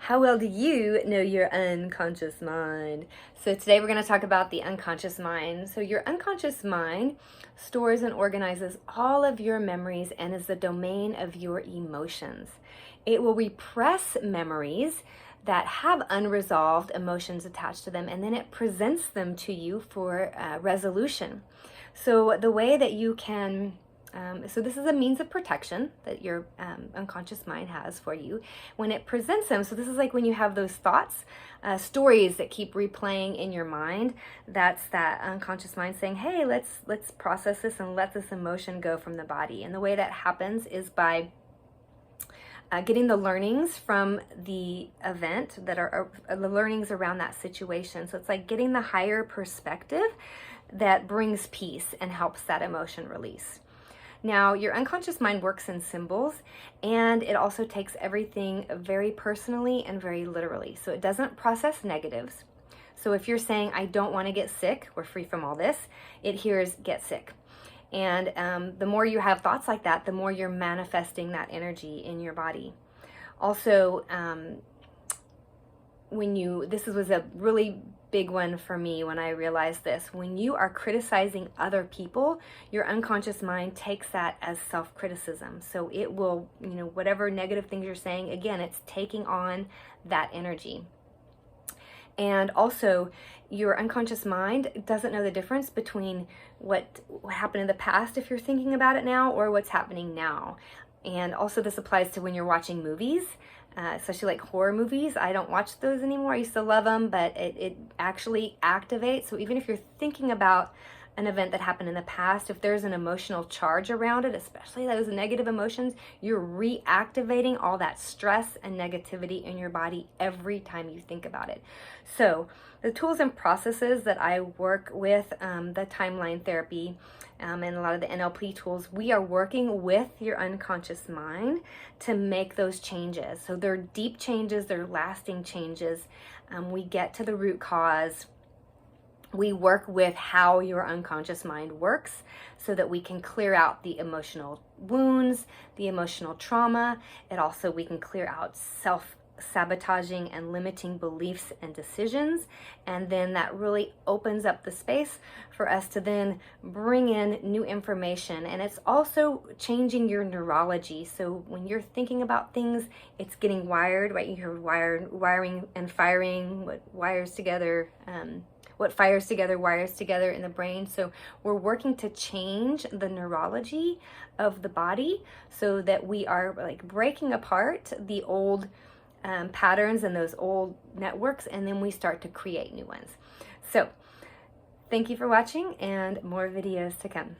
How well do you know your unconscious mind? So today we're going to talk about the unconscious mind. So your unconscious mind stores and organizes all of your memories and is the domain of your emotions. It will repress memories that have unresolved emotions attached to them, and then it presents them to you for resolution. So the way that you can so this is a means of protection that your unconscious mind has for you when it presents them. So this is like when you have those thoughts, stories that keep replaying in your mind. That's that unconscious mind saying, "Hey, let's process this and let this emotion go from the body." And the way that happens is by getting the learnings from the event that are the learnings around that situation. So it's like getting the higher perspective that brings peace and helps that emotion release. Now, your unconscious mind works in symbols, and it also takes everything very personally and very literally. So it doesn't process negatives. So if you're saying, "I don't want to get sick, we're free from all this," it hears "get sick." And the more you have thoughts like that, the more you're manifesting that energy in your body. Also, this was a really big one for me when I realized this. When you are criticizing other people, your unconscious mind takes that as self-criticism. So it will, whatever negative things you're saying, again, it's taking on that energy. And also, your unconscious mind doesn't know the difference between what happened in the past if you're thinking about it now or what's happening now. And also this applies to when you're watching movies, especially like horror movies. I don't watch those anymore. I used to love them, but it actually activates. So even if you're thinking about an event that happened in the past, if there's an emotional charge around it, especially those negative emotions, you're reactivating all that stress and negativity in your body every time you think about it. So the tools and processes that I work with, the timeline therapy, and a lot of the NLP tools, we are working with your unconscious mind to make those changes. So they're deep changes, they're lasting changes. We get to the root cause. We work with how your unconscious mind works so that we can clear out the emotional wounds, the emotional trauma. We can clear out self-sabotaging and limiting beliefs and decisions. And then that really opens up the space for us to then bring in new information. And it's also changing your neurology. So when you're thinking about things, it's getting wired, right? You're wiring and firing what wires together, what fires together, wires together in the brain. So we're working to change the neurology of the body so that we are like breaking apart the old patterns and those old networks, and then we start to create new ones. So thank you for watching, and more videos to come.